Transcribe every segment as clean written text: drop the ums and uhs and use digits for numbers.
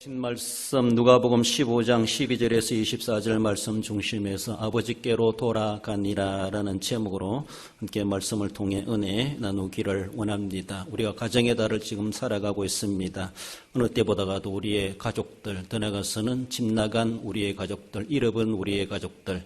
말씀 누가복음 15장 12절에서 24절 말씀 중심에서 아버지께로 돌아가니라라는 제목으로 함께 말씀을 통해 은혜 나누기를 원합니다. 우리가 가정의 달을 지금 살아가고 있습니다. 어느 때보다도 우리의 가족들, 더 나아가서는 집 나간 우리의 가족들, 잃어버린 우리의 가족들,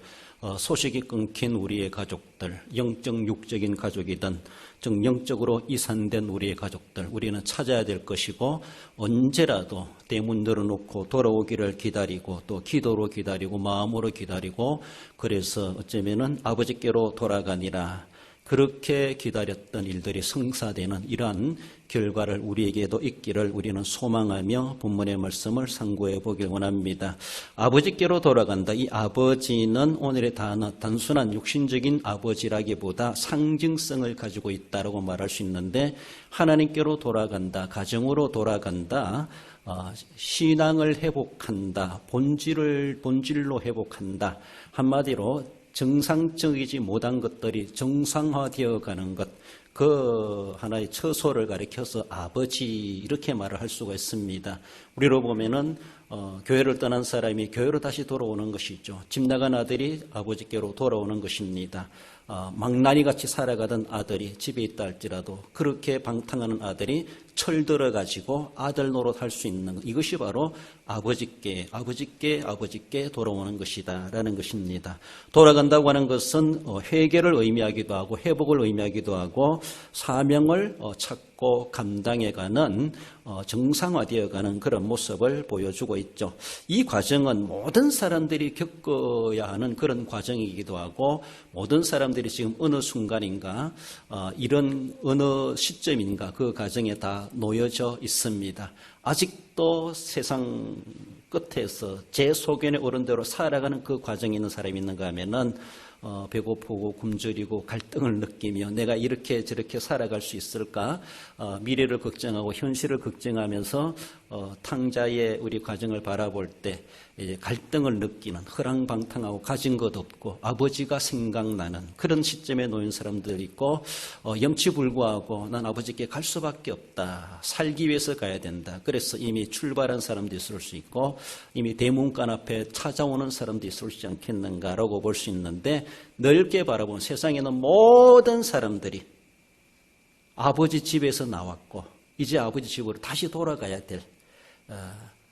소식이 끊긴 우리의 가족들, 영적 육적인 가족이든 즉 영적으로 이산된 우리의 가족들, 우리는 찾아야 될 것이고 언제라도 대문 열어놓고 돌아오기를 기다리고 또 기도로 기다리고 마음으로 기다리고 그래서 어쩌면은 아버지께로 돌아가니라 그렇게 기다렸던 일들이 성사되는 이러한 결과를 우리에게도 있기를 우리는 소망하며 본문의 말씀을 상고해 보길 원합니다. 아버지께로 돌아간다. 이 아버지는 오늘의 단순한 육신적인 아버지라기보다 상징성을 가지고 있다고 말할 수 있는데 하나님께로 돌아간다. 가정으로 돌아간다. 신앙을 회복한다. 본질로 회복한다. 한마디로 정상적이지 못한 것들이 정상화되어 가는 것, 그 하나의 처소를 가리켜서 아버지 이렇게 말을 할 수가 있습니다. 우리로 보면은 교회를 떠난 사람이 교회로 다시 돌아오는 것이죠. 집 나간 아들이 아버지께로 돌아오는 것입니다. 망나니같이 살아가던 아들이 집에 있다 할지라도 그렇게 방탕하는 아들이 철들어 가지고 아들 노릇할 수 있는 것, 이것이 바로 아버지께 돌아오는 것이다 라는 것입니다. 돌아간다고 하는 것은 회개를 의미하기도 하고 회복을 의미하기도 하고 사명을 찾고 감당해가는 정상화되어가는 그런 모습을 보여주고 있죠. 이 과정은 모든 사람들이 겪어야 하는 그런 과정이기도 하고 모든 사람들이 지금 어느 순간인가 이런 어느 시점인가 그 과정에 다 놓여져 있습니다. 아직도 세상 끝에서 제 소견에 오른 대로 살아가는 그 과정에 있는 사람이 있는가 하면은 배고프고 굶주리고 갈등을 느끼며 내가 이렇게 저렇게 살아갈 수 있을까 미래를 걱정하고 현실을 걱정하면서 탕자의 우리 가정을 바라볼 때 이제 갈등을 느끼는 허랑방탕하고 가진 것 없고 아버지가 생각나는 그런 시점에 놓인 사람들이 있고 염치불구하고 난 아버지께 갈 수밖에 없다. 살기 위해서 가야 된다. 그래서 이미 출발한 사람도 있을 수 있고 이미 대문간 앞에 찾아오는 사람도 있을 수 있지 않겠는가라고 볼 수 있는데 넓게 바라본 세상에는 모든 사람들이 아버지 집에서 나왔고 이제 아버지 집으로 다시 돌아가야 될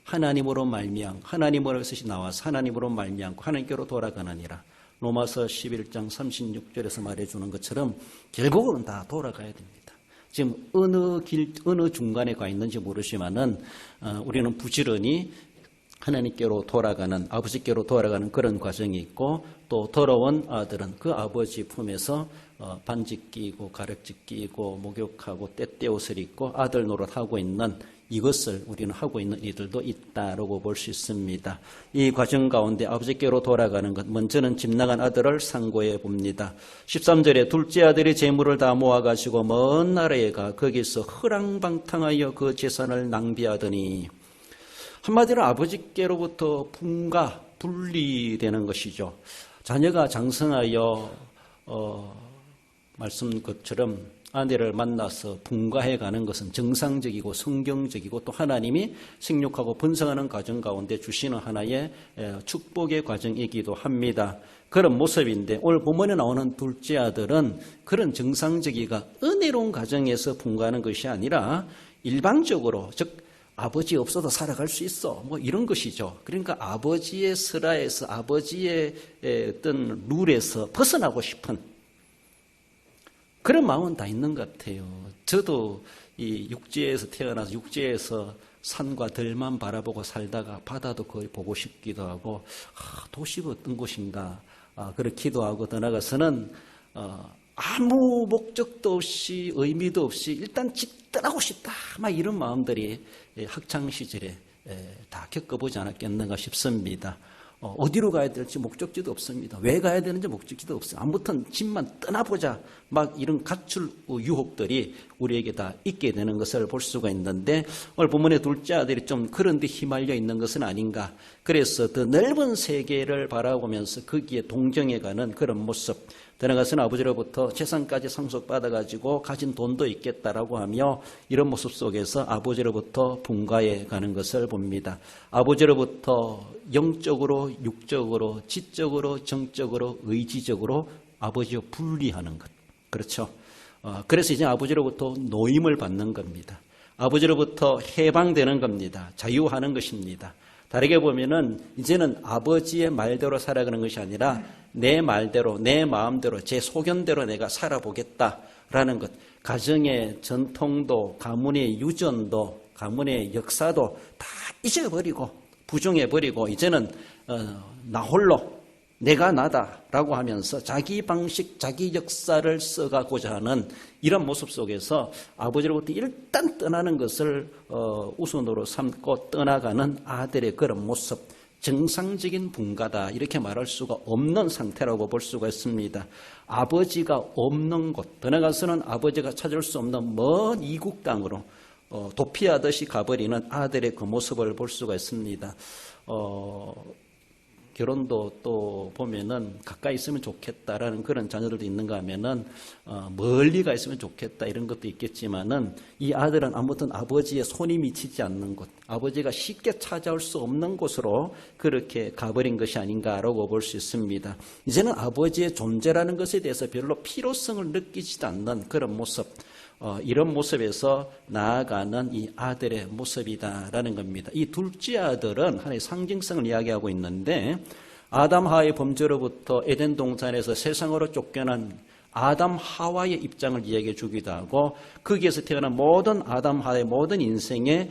하나님으로 말미암고 하나님으로서 나와서 하나님으로 말미암고 하나님께로 돌아가느니라. 로마서 11장 36절에서 말해주는 것처럼 결국은 다 돌아가야 됩니다. 지금 어느 중간에 가 있는지 모르지만은 우리는 부지런히 하나님께로 돌아가는 아버지께로 돌아가는 그런 과정이 있고 또 돌아온 아들은 그 아버지 품에서 반지 끼고 가락지 끼고 목욕하고 때때옷을 입고 아들 노릇하고 있는 이것을 우리는 하고 있는 이들도 있다라고 볼 수 있습니다. 이 과정 가운데 아버지께로 돌아가는 것 먼저는 집 나간 아들을 상고해 봅니다. 13절에 둘째 아들이 재물을 다 모아가지고 먼 나라에 가 거기서 허랑방탕하여 그 재산을 낭비하더니 한마디로 아버지께로부터 분리되는 것이죠. 자녀가 장성하여 말씀 것처럼 아내를 만나서 분가해 가는 것은 정상적이고 성경적이고 또 하나님이 생육하고 번성하는 과정 가운데 주시는 하나의 축복의 과정이기도 합니다. 그런 모습인데 오늘 본문에 나오는 둘째 아들은 그런 정상적이가 은혜로운 과정에서 분가하는 것이 아니라 일방적으로 즉 아버지 없어도 살아갈 수 있어 뭐 이런 것이죠. 그러니까 아버지의 슬하에서 아버지의 어떤 룰에서 벗어나고 싶은 그런 마음은 다 있는 것 같아요. 저도 이 육지에서 태어나서 육지에서 산과 들만 바라보고 살다가 바다도 거의 보고 싶기도 하고 도시가 어떤 곳인가 그렇기도 하고 더 나아가서는 아무 목적도 없이 의미도 없이 일단 집 떠나고 싶다 막 이런 마음들이 학창시절에 다 겪어보지 않았겠는가 싶습니다. 어디로 가야 될지 목적지도 없습니다. 왜 가야 되는지 목적지도 없어요. 아무튼 집만 떠나보자 막 이런 가출 유혹들이 우리에게 다 있게 되는 것을 볼 수가 있는데 오늘 본문의 둘째 아들이 좀 그런 데 휘말려 있는 것은 아닌가. 그래서 더 넓은 세계를 바라보면서 거기에 동정해가는 그런 모습 내려가서는 아버지로부터 재산까지 상속받아가지고 가진 돈도 있겠다라고 하며 이런 모습 속에서 아버지로부터 분가해 가는 것을 봅니다. 아버지로부터 영적으로, 육적으로, 지적으로, 정적으로, 의지적으로 아버지와 분리하는 것. 그렇죠. 그래서 이제 아버지로부터 노임을 받는 겁니다. 아버지로부터 해방되는 겁니다. 자유하는 것입니다. 다르게 보면은 이제는 아버지의 말대로 살아가는 것이 아니라 내 말대로, 내 마음대로, 제 소견대로 내가 살아보겠다라는 것. 가정의 전통도, 가문의 유전도, 가문의 역사도 다 잊어버리고 부정해버리고 이제는 나 홀로 내가 나다라고 하면서 자기 방식, 자기 역사를 써가고자 하는 이런 모습 속에서 아버지로부터 일단 떠나는 것을 우선으로 삼고 떠나가는 아들의 그런 모습, 정상적인 분가다 이렇게 말할 수가 없는 상태라고 볼 수가 있습니다. 아버지가 없는 곳, 떠나가서는 아버지가 찾을 수 없는 먼 이국 땅으로 도피하듯이 가버리는 아들의 그 모습을 볼 수가 있습니다. 결혼도 또 보면은 가까이 있으면 좋겠다라는 그런 자녀들도 있는가 하면은 멀리 가 있으면 좋겠다 이런 것도 있겠지만은 이 아들은 아무튼 아버지의 손이 미치지 않는 곳, 아버지가 쉽게 찾아올 수 없는 곳으로 그렇게 가버린 것이 아닌가라고 볼 수 있습니다. 이제는 아버지의 존재라는 것에 대해서 별로 필요성을 느끼지도 않는 그런 모습, 이런 모습에서 나아가는 이 아들의 모습이다라는 겁니다. 이 둘째 아들은 하나의 상징성을 이야기하고 있는데 아담 하와의 범죄로부터 에덴 동산에서 세상으로 쫓겨난 아담 하와의 입장을 이야기해 주기도 하고 거기에서 태어난 모든 아담 하와의 모든 인생의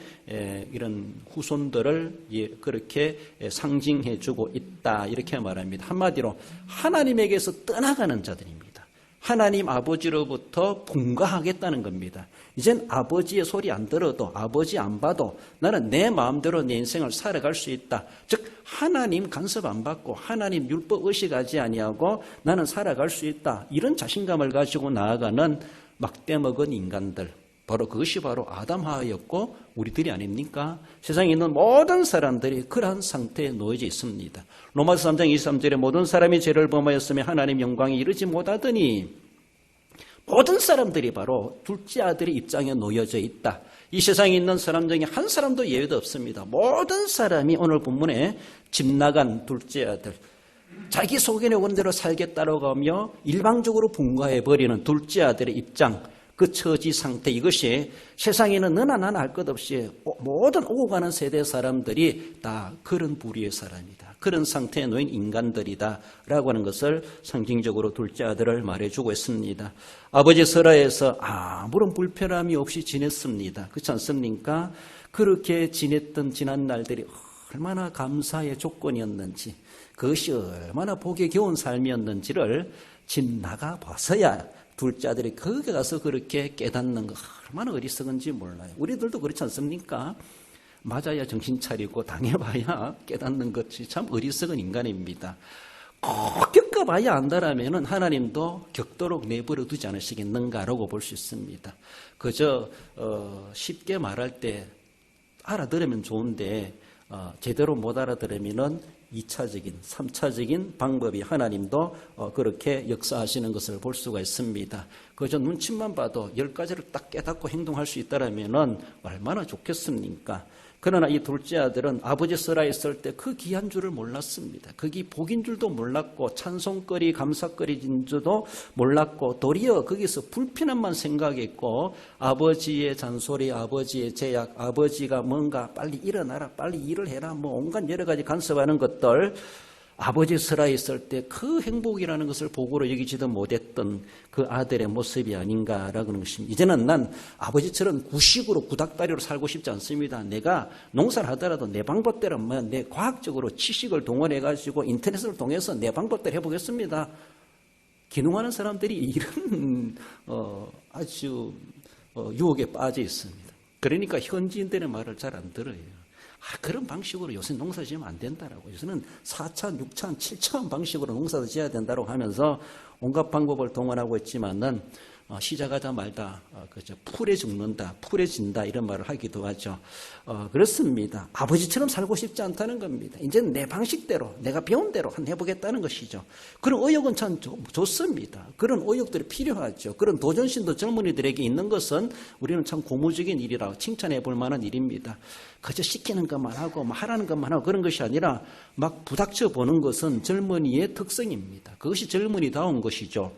이런 후손들을 그렇게 상징해 주고 있다 이렇게 말합니다. 한마디로 하나님에게서 떠나가는 자들입니다. 하나님 아버지로부터 분가하겠다는 겁니다. 이젠 아버지의 소리 안 들어도 아버지 안 봐도 나는 내 마음대로 내 인생을 살아갈 수 있다. 즉 하나님 간섭 안 받고 하나님 율법 의식하지 아니하고 나는 살아갈 수 있다. 이런 자신감을 가지고 나아가는 막대먹은 인간들. 바로 그것이 바로 아담 하와였고 우리들이 아닙니까? 세상에 있는 모든 사람들이 그러한 상태에 놓여져 있습니다. 로마서 3장 23절에 모든 사람이 죄를 범하였으며 하나님 영광에 이르지 못하더니 모든 사람들이 바로 둘째 아들의 입장에 놓여져 있다. 이 세상에 있는 사람 중에 한 사람도 예외도 없습니다. 모든 사람이 오늘 본문에 집 나간 둘째 아들, 자기 소견의 원대로 살겠다고 하며 일방적으로 분가해버리는 둘째 아들의 입장, 그 처지 상태, 이것이 세상에는 너나 나나 할 것 없이 모든 오고 가는 세대 사람들이 다 그런 부류의 사람이다. 그런 상태에 놓인 인간들이다 라고 하는 것을 상징적으로 둘째 아들을 말해주고 있습니다. 아버지 설화에서 아무런 불편함이 없이 지냈습니다. 그렇지 않습니까? 그렇게 지냈던 지난 날들이 얼마나 감사의 조건이었는지, 그것이 얼마나 복에 겨운 삶이었는지를 집 나가 봐서야 둘째 아들이 거기 가서 그렇게 깨닫는 거 얼마나 어리석은지 몰라요. 우리들도 그렇지 않습니까? 맞아야 정신 차리고 당해봐야 깨닫는 것이 참 어리석은 인간입니다. 꼭 겪어봐야 안다라면 하나님도 겪도록 내버려 두지 않으시겠는가라고 볼 수 있습니다. 그저 쉽게 말할 때 알아들으면 좋은데 제대로 못 알아들으면은 2차적인, 3차적인 방법이 하나님도 그렇게 역사하시는 것을 볼 수가 있습니다. 그저 눈치만 봐도 10가지를 딱 깨닫고 행동할 수 있다면 얼마나 좋겠습니까? 그러나 이 둘째 아들은 아버지 설아 있을 때 그 귀한 줄을 몰랐습니다. 그게 복인 줄도 몰랐고 찬송거리, 감사거리인 줄도 몰랐고 도리어 거기서 불편함만 생각했고 아버지의 잔소리, 아버지의 제약, 아버지가 뭔가 빨리 일어나라, 빨리 일을 해라, 뭐 온갖 여러 가지 간섭하는 것들, 아버지 설아에 있을 때 그 행복이라는 것을 복으로 여기지도 못했던 그 아들의 모습이 아닌가라고 하는 것입니다. 이제는 난 아버지처럼 구식으로 구닥다리로 살고 싶지 않습니다. 내가 농사를 하더라도 내 방법대로 내 과학적으로 지식을 동원해가지고 인터넷을 통해서 내 방법대로 해보겠습니다. 기능하는 사람들이 이런 아주 유혹에 빠져 있습니다. 그러니까 현지인들의 말을 잘 안 들어요. 그런 방식으로 요새 농사 지으면 안 된다라고. 요새는 4차, 6차, 7차 방식으로 농사도 지어야 된다고 하면서 온갖 방법을 동원하고 있지만은 시작하자마자 그죠, 풀에 죽는다, 풀에 진다 이런 말을 하기도 하죠. 그렇습니다. 아버지처럼 살고 싶지 않다는 겁니다. 이제는 내 방식대로 내가 배운 대로 해보겠다는 것이죠. 그런 의욕은 참 좋습니다. 그런 의욕들이 필요하죠. 그런 도전심도 젊은이들에게 있는 것은 우리는 참 고무적인 일이라고 칭찬해 볼 만한 일입니다. 그저 시키는 것만 하고 하라는 것만 하고 그런 것이 아니라 막 부닥쳐 보는 것은 젊은이의 특성입니다. 그것이 젊은이다운 것이죠.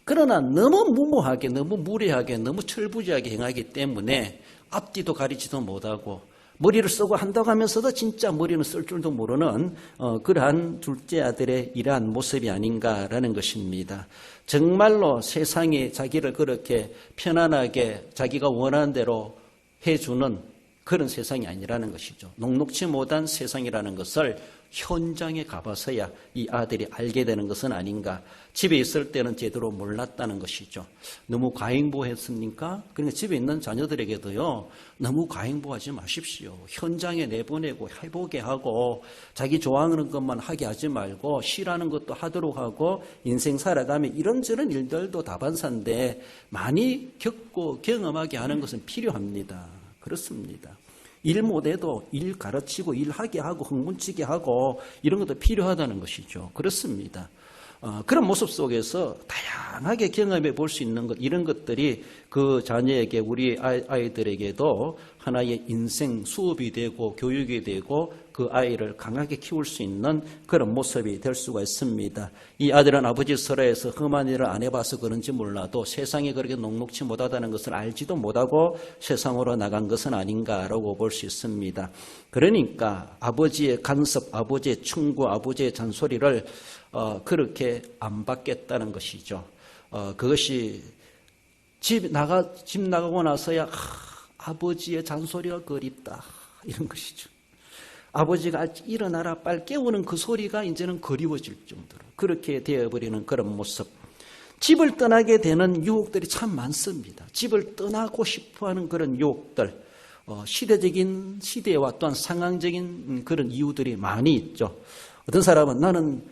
그러나 너무 무모하게, 너무 무례하게, 너무 철부지하게 행하기 때문에 앞뒤도 가리지도 못하고 머리를 쓰고 한다고 하면서도 진짜 머리는 쓸 줄도 모르는 그러한 둘째 아들의 이러한 모습이 아닌가라는 것입니다. 정말로 세상에 자기를 그렇게 편안하게 자기가 원하는 대로 해주는 그런 세상이 아니라는 것이죠. 녹록치 못한 세상이라는 것을 현장에 가봐서야 이 아들이 알게 되는 것은 아닌가. 집에 있을 때는 제대로 몰랐다는 것이죠. 너무 과잉보했습니까? 그러니까 집에 있는 자녀들에게도요, 너무 과잉보하지 마십시오. 현장에 내보내고 해보게 하고 자기 좋아하는 것만 하게 하지 말고 싫어하는 것도 하도록 하고 인생 살아가면 이런저런 일들도 다반사인데 많이 겪고 경험하게 하는 것은 필요합니다. 그렇습니다. 일 못해도 일 가르치고 일하게 하고 흥분치게 하고 이런 것도 필요하다는 것이죠. 그렇습니다. 그런 모습 속에서 다양하게 경험해 볼 수 있는 것, 이런 것들이 그 자녀에게, 우리 아이들에게도 하나의 인생 수업이 되고 교육이 되고 그 아이를 강하게 키울 수 있는 그런 모습이 될 수가 있습니다. 이 아들은 아버지 설화에서 험한 일을 안 해봐서 그런지 몰라도 세상에 그렇게 녹록치 못하다는 것을 알지도 못하고 세상으로 나간 것은 아닌가라고 볼 수 있습니다. 그러니까 아버지의 간섭, 아버지의 충고, 아버지의 잔소리를 그렇게 안 받겠다는 것이죠. 그것이 집 나가고 나서야 아버지의 잔소리가 그립다 이런 것이죠. 아버지가 일어나라 빨리 깨우는 그 소리가 이제는 그리워질 정도로 그렇게 되어버리는 그런 모습. 집을 떠나게 되는 유혹들이 참 많습니다. 집을 떠나고 싶어하는 그런 유혹들, 시대적인 시대와 또한 상황적인 그런 이유들이 많이 있죠. 어떤 사람은 나는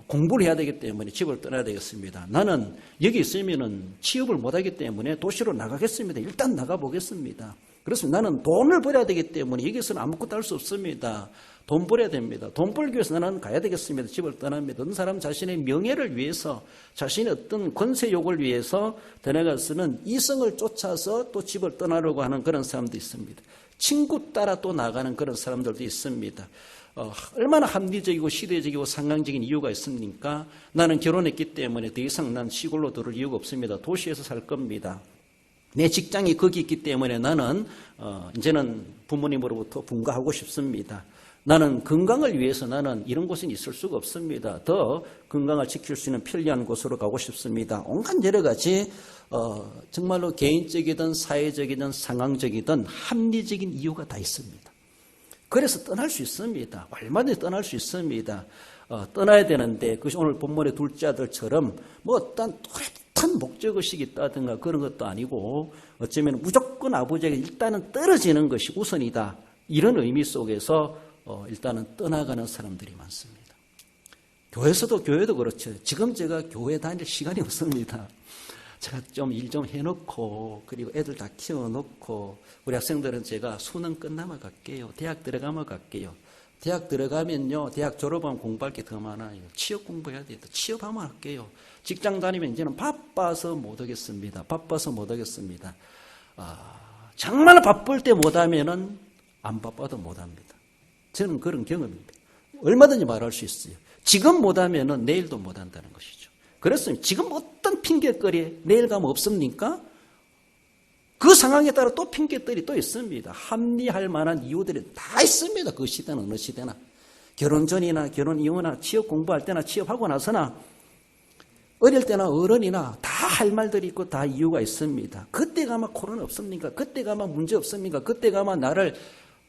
공부를 해야 되기 때문에 집을 떠나야 되겠습니다. 나는 여기 있으면은 취업을 못하기 때문에 도시로 나가겠습니다. 일단 나가보겠습니다. 그렇습니다. 나는 돈을 벌어야 되기 때문에 여기서는 아무것도 할 수 없습니다. 돈 벌어야 됩니다. 돈 벌기 위해서 나는 가야 되겠습니다. 집을 떠납니다. 어떤 사람 자신의 명예를 위해서, 자신의 어떤 권세욕을 위해서 떠나가서는 이성을 쫓아서 또 집을 떠나려고 하는 그런 사람도 있습니다. 친구 따라 또 나가는 그런 사람들도 있습니다. 얼마나 합리적이고 시대적이고 상황적인 이유가 있습니까? 나는 결혼했기 때문에 더 이상 난 시골로 들을 이유가 없습니다. 도시에서 살 겁니다. 내 직장이 거기 있기 때문에 나는 이제는 부모님으로부터 분가하고 싶습니다. 나는 건강을 위해서 나는 이런 곳에 있을 수가 없습니다. 더 건강을 지킬 수 있는 편리한 곳으로 가고 싶습니다. 온갖 여러 가지 정말로 개인적이든 사회적이든 상황적이든 합리적인 이유가 다 있습니다. 그래서 떠날 수 있습니다. 얼마든지 떠날 수 있습니다. 떠나야 되는데 그것이 오늘 본문의 둘째 아들처럼 뭐 어떤 뚜렷한 목적의식이 있다든가 그런 것도 아니고 어쩌면 무조건 아버지에게 일단은 떨어지는 것이 우선이다. 이런 의미 속에서 일단은 떠나가는 사람들이 많습니다. 교회도 그렇죠. 지금 제가 교회 다닐 시간이 없습니다. 제가 좀 일 좀 해놓고 그리고 애들 다 키워놓고 우리 학생들은 제가 수능 끝나면 갈게요. 대학 들어가면 갈게요. 대학 들어가면요. 대학 졸업하면 공부할 게 더 많아요. 취업 공부해야 돼요. 취업하면 할게요. 직장 다니면 이제는 바빠서 못 하겠습니다. 정말 바쁠 때 못하면은 안 바빠도 못합니다. 저는 그런 경험입니다. 얼마든지 말할 수 있어요. 지금 못하면은 내일도 못한다는 것이죠. 그렇습니다. 지금 어떤 핑계거리 내일 가면 없습니까? 그 상황에 따라 또 핑계들이 또 있습니다. 합리할 만한 이유들이 다 있습니다. 그 시대는 어느 시대나. 결혼 전이나 결혼 이후나 취업 공부할 때나 취업하고 나서나 어릴 때나 어른이나 다 할 말들이 있고 다 이유가 있습니다. 그때 가면 코로나 없습니까? 그때 가면 문제 없습니까? 그때 가면 나를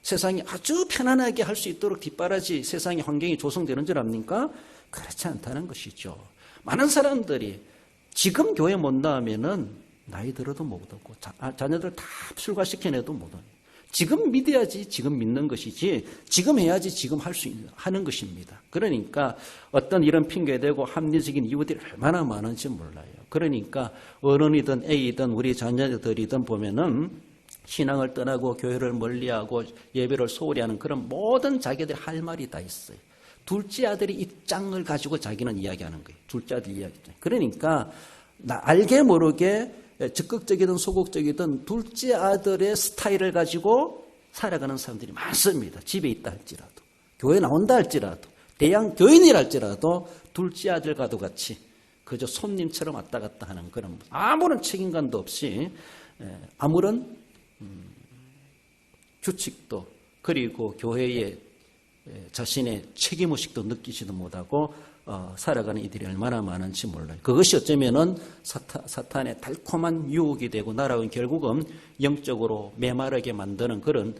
세상이 아주 편안하게 할 수 있도록 뒷바라지 세상의 환경이 조성되는 줄 압니까? 그렇지 않다는 것이죠. 많은 사람들이 지금 교회 못 나오면은 나이 들어도 못 오고 자녀들 다 출가시켜내도 못 오고 지금 믿어야지 지금 믿는 것이지 지금 해야지 지금 하는 것입니다. 그러니까 어떤 이런 핑계대고 합리적인 이유들이 얼마나 많은지 몰라요. 그러니까 어른이든 애이든 우리 자녀들이든 보면은 신앙을 떠나고 교회를 멀리하고 예배를 소홀히 하는 그런 모든 자기들이 할 말이 다 있어요. 둘째 아들이 입장을 가지고 자기는 이야기하는 거예요. 둘째 아들 이야기. 그러니까 알게 모르게 적극적이든 소극적이든 둘째 아들의 스타일을 가지고 살아가는 사람들이 많습니다. 집에 있다 할지라도, 교회 나온다 할지라도, 대양 교인이라 할지라도 둘째 아들과도 같이 그저 손님처럼 왔다 갔다 하는 그런 아무런 책임감도 없이 아무런 규칙도 그리고 교회에 자신의 책임의식도 느끼지도 못하고 살아가는 이들이 얼마나 많은지 몰라요. 그것이 어쩌면은 사탄의 달콤한 유혹이 되고 나라는 결국은 영적으로 메마르게 만드는 그런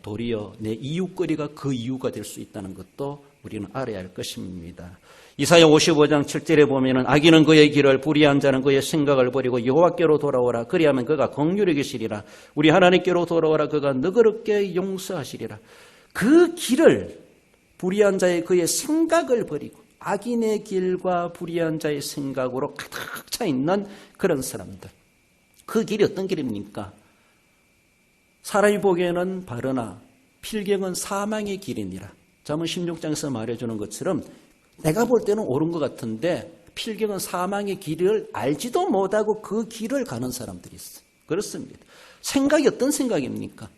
도리어 내 이웃거리가 그 이유가 될 수 있다는 것도 우리는 알아야 할 것입니다. 이사야 55장 7절에 보면은 악인은 그의 길을 불의한 자는 그의 생각을 버리고 여호와께로 돌아오라. 그리하면 그가 긍휼히 계시리라. 우리 하나님께로 돌아오라. 그가 너그럽게 용서하시리라. 그 길을 불의한 자의 그의 생각을 버리고 악인의 길과 불의한 자의 생각으로 가득 차 있는 그런 사람들. 그 길이 어떤 길입니까? 사람이 보기에는 바르나 필경은 사망의 길이니라. 잠언 16장에서 말해주는 것처럼 내가 볼 때는 옳은 것 같은데 필경은 사망의 길을 알지도 못하고 그 길을 가는 사람들이 있어요. 그렇습니다. 생각이 어떤 생각입니까?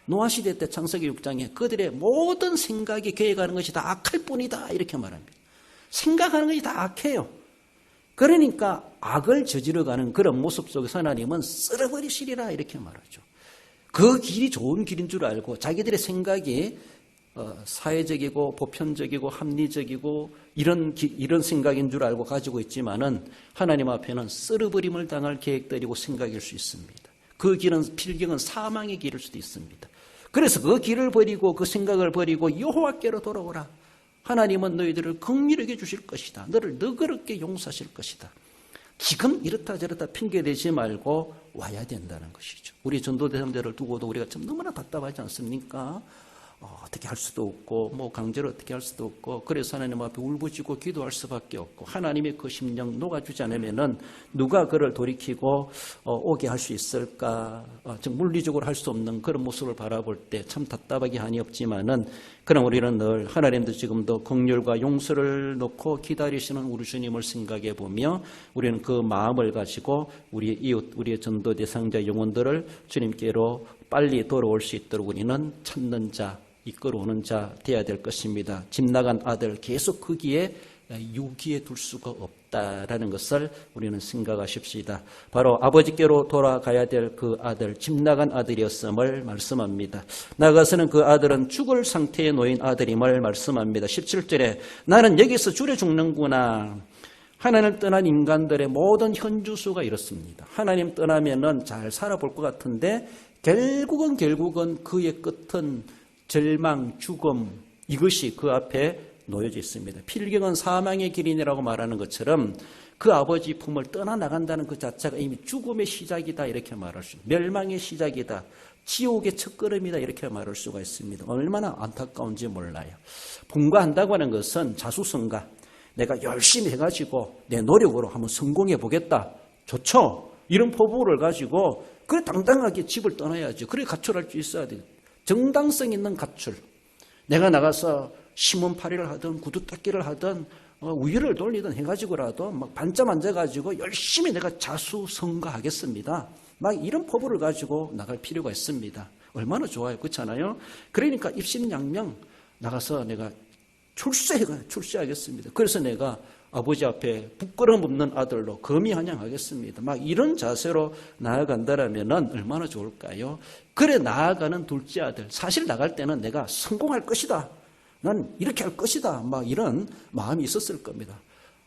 노아시대 때 창세기 6장에 그들의 모든 생각이 계획하는 것이 다 악할 뿐이다 이렇게 말합니다. 생각하는 것이 다 악해요. 그러니까 악을 저지러가는 그런 모습 속에서 하나님은 쓸어버리시리라 이렇게 말하죠. 그 길이 좋은 길인 줄 알고 자기들의 생각이 사회적이고 보편적이고 합리적이고 이런 생각인 줄 알고 가지고 있지만은 하나님 앞에는 쓸어버림을 당할 계획들이고 생각일 수 있습니다. 그 길은 필경은 사망의 길일 수도 있습니다. 그래서 그 길을 버리고 그 생각을 버리고 여호와께로 돌아오라. 하나님은 너희들을 긍휼하게 주실 것이다. 너를 너그럽게 용서하실 것이다. 지금 이렇다 저렇다 핑계대지 말고 와야 된다는 것이죠. 우리 전도대상자를 두고도 우리가 참 너무나 답답하지 않습니까? 어떻게 할 수도 없고 뭐 강제로 어떻게 할 수도 없고 그래서 하나님 앞에 울부짖고 기도할 수밖에 없고 하나님의 그 심령 녹아주지 않으면은 누가 그를 돌이키고 오게 할 수 있을까? 물리적으로 할 수 없는 그런 모습을 바라볼 때 참 답답하게 한이 없지만은 그럼 우리는 늘 하나님도 지금도 긍휼과 용서를 놓고 기다리시는 우리 주님을 생각해 보며 우리는 그 마음을 가지고 우리의 이웃, 우리의 전도 대상자 영혼들을 주님께로 빨리 돌아올 수 있도록 우리는 찾는 자, 이끌어오는 자 되어야 될 것입니다. 집 나간 아들 계속 그 길에 유기에 둘 수가 없다라는 것을 우리는 생각하십시다. 바로 아버지께로 돌아가야 될 그 아들, 집 나간 아들이었음을 말씀합니다. 나아가서는 그 아들은 죽을 상태에 놓인 아들임을 말씀합니다. 17절에 나는 여기서 줄여 죽는구나. 하나님을 떠난 인간들의 모든 현주소가 이렇습니다. 하나님 떠나면은 잘 살아볼 것 같은데 결국은 그의 끝은 절망, 죽음 이것이 그 앞에 놓여져 있습니다. 필경은 사망의 길이라고 말하는 것처럼 그 아버지 품을 떠나나간다는 그 자체가 이미 죽음의 시작이다 이렇게 말할 수 있습니다. 멸망의 시작이다. 지옥의 첫걸음이다 이렇게 말할 수가 있습니다. 얼마나 안타까운지 몰라요. 분가한다고 하는 것은 자수성가. 내가 열심히 해가지고 내 노력으로 한번 성공해 보겠다. 좋죠? 이런 포부를 가지고 그래 당당하게 집을 떠나야죠. 그래 가출할 수 있어야 돼요. 정당성 있는 가출. 내가 나가서 신문팔이를 하든 구두닦기를 하든 우유를 돌리든 해가지고라도 막 반쯤 앉아가지고 열심히 내가 자수성가하겠습니다. 막 이런 포부를 가지고 나갈 필요가 있습니다. 얼마나 좋아요. 그렇잖아요? 그러니까 입신양명 나가서 내가 출세하겠습니다. 그래서 내가 아버지 앞에 부끄러움 없는 아들로 거미환영하겠습니다. 막 이런 자세로 나아간다라면 얼마나 좋을까요? 그래 나아가는 둘째 아들. 사실 나갈 때는 내가 성공할 것이다. 난 이렇게 할 것이다. 막 이런 마음이 있었을 겁니다.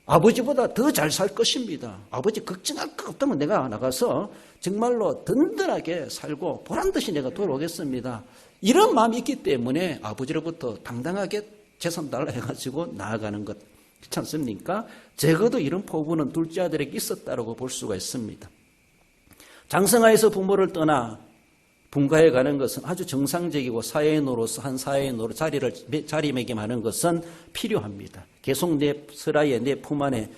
아버지보다 더 잘 살 것입니다. 아버지 걱정할 것 없다면 내가 나가서 정말로 든든하게 살고 보란듯이 내가 돌아오겠습니다. 이런 마음이 있기 때문에 아버지로부터 당당하게 재산 달라 해가지고 나아가는 것. 그렇지 않습니까? 적어도 이런 포부는 둘째 아들에게 있었다고 볼 수가 있습니다. 장성하에서 부모를 떠나 분가해 가는 것은 아주 정상적이고 사회인으로서 한 사회인으로 자리매김하는 것은 필요합니다. 계속 내 서라에 내 품 안에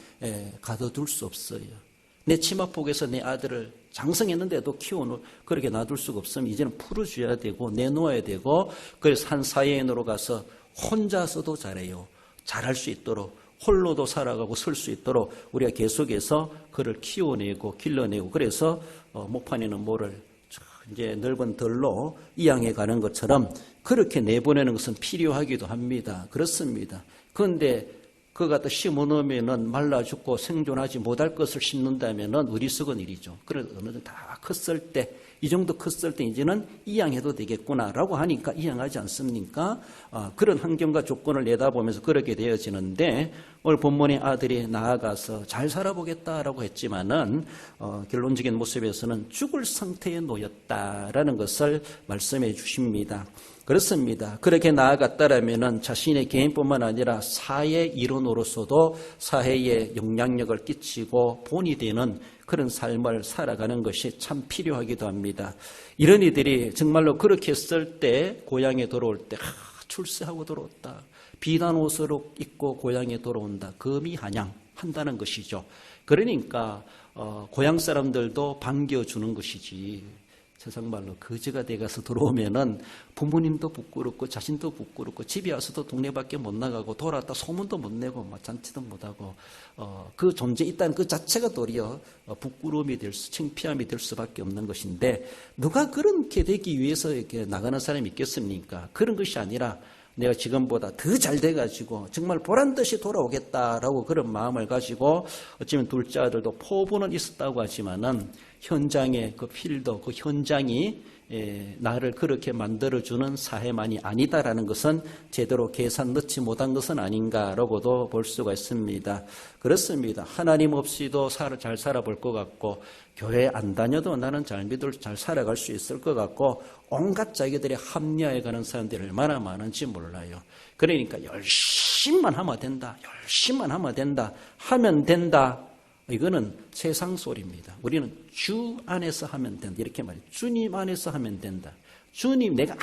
가둬둘 수 없어요. 내 치마폭에서 내 아들을 장성했는데도 그렇게 놔둘 수가 없으면 이제는 풀어줘야 되고 내놓아야 되고, 그래서 한 사회인으로 가서 혼자서도 잘해요. 잘할 수 있도록 홀로도 살아가고 설 수 있도록 우리가 계속해서 그를 키워내고 길러내고, 그래서 목판에는 모를 이제 넓은 덜로 이양해 가는 것처럼 그렇게 내보내는 것은 필요하기도 합니다. 그렇습니다. 그런데 그거 갖다 심어놓으면은 말라 죽고 생존하지 못할 것을 심는다면은 어리석은 일이죠. 그래서 어느 정도 다 컸을 때, 이 정도 컸을 때 이제는 이양해도 되겠구나라고 하니까 이양하지 않습니까? 그런 환경과 조건을 내다보면서 그렇게 되어지는데, 오늘 본문의 아들이 나아가서 잘 살아보겠다라고 했지만은 결론적인 모습에서는 죽을 상태에 놓였다라는 것을 말씀해 주십니다. 그렇습니다. 그렇게 나아갔다라면은 자신의 개인뿐만 아니라 사회 일원으로서도 사회에 영향력을 끼치고 본이 되는 그런 삶을 살아가는 것이 참 필요하기도 합니다. 이런 이들이 정말로 그렇게 했을 때 고향에 돌아올 때 출세하고 돌아왔다. 비단 옷을 입고 고향에 돌아온다. 거미한양 한다는 것이죠. 그러니까 고향 사람들도 반겨주는 것이지, 세상 말로 거지가 돼가서 들어오면은 부모님도 부끄럽고 자신도 부끄럽고 집에 와서도 동네 밖에 못 나가고 돌아왔다 소문도 못 내고 잔치도 못하고 그 존재 있다는 그 자체가 도리어 부끄러움이 창피함이 될 수밖에 없는 것인데, 누가 그렇게 되기 위해서 이렇게 나가는 사람이 있겠습니까? 그런 것이 아니라 내가 지금보다 더 잘 돼가지고 정말 보란듯이 돌아오겠다라고 그런 마음을 가지고, 어쩌면 둘째 아들도 포부는 있었다고 하지만은 현장의 그 필드, 그 현장이 나를 그렇게 만들어주는 사회만이 아니다라는 것은 제대로 계산 넣지 못한 것은 아닌가라고도 볼 수가 있습니다. 그렇습니다. 하나님 없이도 잘 살아볼 것 같고, 교회 안 다녀도 나는 잘 살아갈 수 있을 것 같고, 온갖 자기들의 합리화해 가는 사람들이 얼마나 많은지 몰라요. 그러니까 열심만 하면 된다. 하면 된다. 이거는 세상 소리입니다. 우리는 주 안에서 하면 된다. 이렇게 말해요. 주님 안에서 하면 된다. 주님, 내가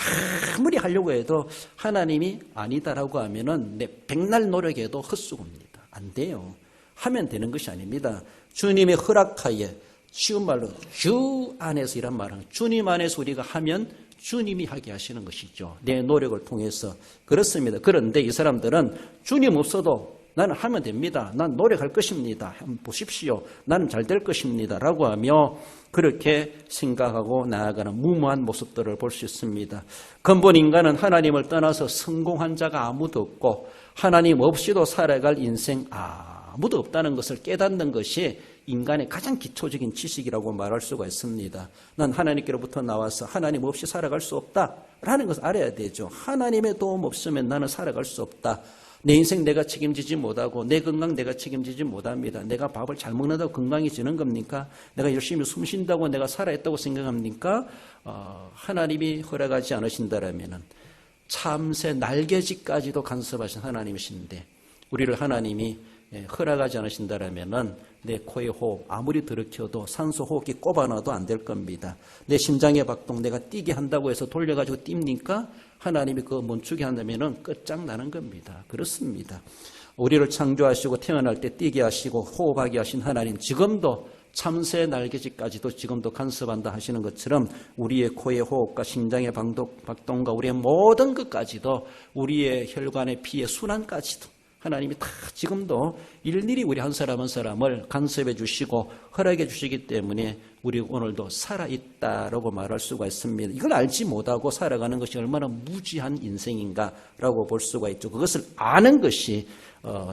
아무리 하려고 해도 하나님이 아니다라고 하면은 내 백날 노력해도 헛수고입니다. 안 돼요. 하면 되는 것이 아닙니다. 주님의 허락하에, 쉬운 말로 주 안에서 이란 말은 주님 안에서 우리가 하면 주님이 하게 하시는 것이죠. 내 노력을 통해서. 그렇습니다. 그런데 이 사람들은 주님 없어도 나는 하면 됩니다. 난 노력할 것입니다. 한번 보십시오. 나는 잘 될 것입니다. 라고 하며 그렇게 생각하고 나아가는 무모한 모습들을 볼 수 있습니다. 근본 인간은 하나님을 떠나서 성공한 자가 아무도 없고, 하나님 없이도 살아갈 인생 아무도 없다는 것을 깨닫는 것이 인간의 가장 기초적인 지식이라고 말할 수가 있습니다. 난 하나님께로부터 나와서 하나님 없이 살아갈 수 없다라는 것을 알아야 되죠. 하나님의 도움 없으면 나는 살아갈 수 없다. 내 인생 내가 책임지지 못하고, 내 건강 내가 책임지지 못합니다. 내가 밥을 잘 먹는다고 건강해지는 겁니까? 내가 열심히 숨 쉰다고 내가 살아있다고 생각합니까? 하나님이 허락하지 않으신다라면 참새 날개짓까지도 간섭하신 하나님이신데, 우리를 하나님이 허락하지 않으신다라면 내 코에 호흡 아무리 들이켜도 산소 호흡기 꼽아놔도 안 될 겁니다. 내 심장의 박동 내가 뛰게 한다고 해서 돌려가지고 뜁니까? 하나님이 그거 멈추게 한다면 끝장나는 겁니다. 그렇습니다. 우리를 창조하시고 태어날 때 뛰게 하시고 호흡하게 하신 하나님, 지금도 참새 날개짓까지도 지금도 간섭한다 하시는 것처럼 우리의 코의 호흡과 심장의 박동과 우리의 모든 것까지도, 우리의 혈관의 피의 순환까지도 하나님이 다 지금도 일일이 우리 한 사람 한 사람을 간섭해 주시고 허락해 주시기 때문에 우리 오늘도 살아있다라고 말할 수가 있습니다. 이걸 알지 못하고 살아가는 것이 얼마나 무지한 인생인가라고 볼 수가 있죠. 그것을 아는 것이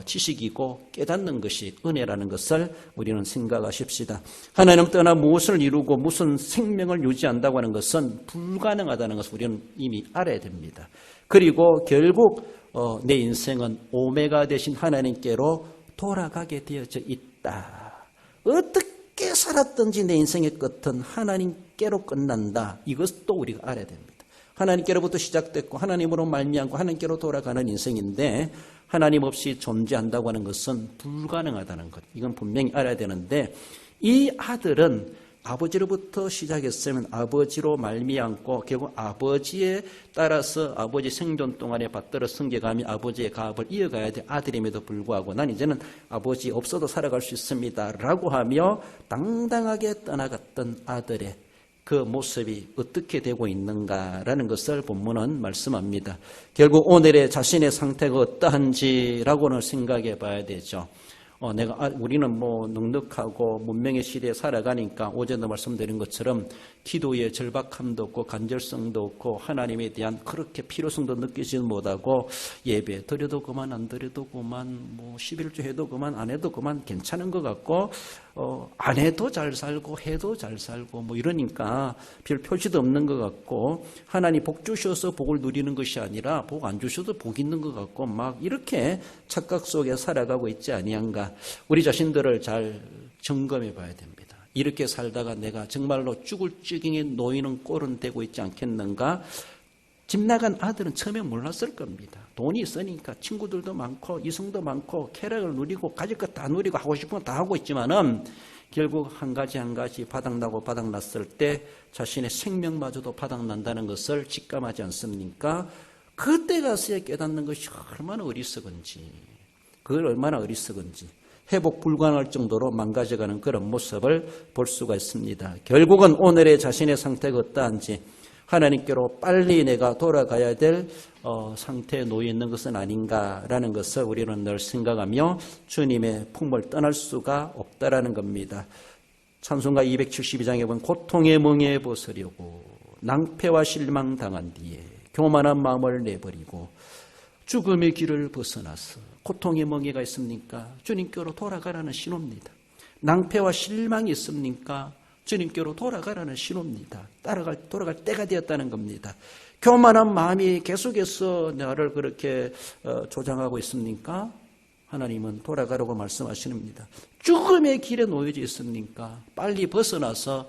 지식이고 깨닫는 것이 은혜라는 것을 우리는 생각하십시다. 하나님 떠나 무엇을 이루고 무슨 생명을 유지한다고 하는 것은 불가능하다는 것을 우리는 이미 알아야 됩니다. 그리고 결국 내 인생은 오메가 되신 하나님께로 돌아가게 되어져 있다. 어떻게 살았든지 내 인생의 끝은 하나님께로 끝난다. 이것도 우리가 알아야 됩니다. 하나님께로부터 시작됐고 하나님으로 말미암고 하나님께로 돌아가는 인생인데, 하나님 없이 존재한다고 하는 것은 불가능하다는 것, 이건 분명히 알아야 되는데, 이 아들은 아버지로부터 시작했으면 아버지로 말미암고 결국 아버지에 따라서 아버지 생존 동안에 받들어 성계감이 아버지의 가업을 이어가야 될 아들임에도 불구하고 난 이제는 아버지 없어도 살아갈 수 있습니다 라고 하며 당당하게 떠나갔던 아들의 그 모습이 어떻게 되고 있는가라는 것을 본문은 말씀합니다. 결국 오늘의 자신의 상태가 어떠한지라고는 생각해 봐야 되죠. 우리는 넉넉하고 문명의 시대에 살아가니까 어제도 말씀드린 것처럼 기도에 절박함도 없고 간절성도 없고 하나님에 대한 그렇게 필요성도 느끼지 못하고 예배 드려도 그만 안 드려도 그만 11조 해도 그만 안 해도 그만 괜찮은 것 같고 안 해도 잘 살고 해도 잘 살고 이러니까 별 표시도 없는 것 같고 하나님 복 주셔서 복을 누리는 것이 아니라 복 안 주셔도 복 있는 것 같고 막 이렇게 착각 속에 살아가고 있지 아니한가. 우리 자신들을 잘 점검해 봐야 됩니다. 이렇게 살다가 내가 정말로 죽을 지경에 놓이는 꼴은 되고 있지 않겠는가. 집 나간 아들은 처음에 몰랐을 겁니다. 돈이 있으니까 친구들도 많고 이성도 많고 쾌락을 누리고 가질 것 다 누리고 하고 싶은 거 다 하고 있지만은 결국 한 가지 바닥나고 바닥났을 때 자신의 생명마저도 바닥난다는 것을 직감하지 않습니까? 그때 가서야 깨닫는 것이 얼마나 어리석은지, 그걸 얼마나 어리석은지 회복 불가능할 정도로 망가져가는 그런 모습을 볼 수가 있습니다. 결국은 오늘의 자신의 상태가 어떠한지 하나님께로 빨리 내가 돌아가야 될 상태에 놓여 있는 것은 아닌가라는 것을 우리는 늘 생각하며 주님의 품을 떠날 수가 없다라는 겁니다. 찬송가 272장에 보면 고통의 멍에 벗으려고 낭패와 실망 당한 뒤에 교만한 마음을 내버리고 죽음의 길을 벗어나서 고통의 멍에가 있습니까? 주님께로 돌아가라는 신호입니다. 낭패와 실망이 있습니까? 주님께로 돌아가라는 신호입니다. 돌아갈 때가 되었다는 겁니다. 교만한 마음이 계속해서 나를 그렇게 조장하고 있습니까? 하나님은 돌아가라고 말씀하십니다. 죽음의 길에 놓여져 있습니까? 빨리 벗어나서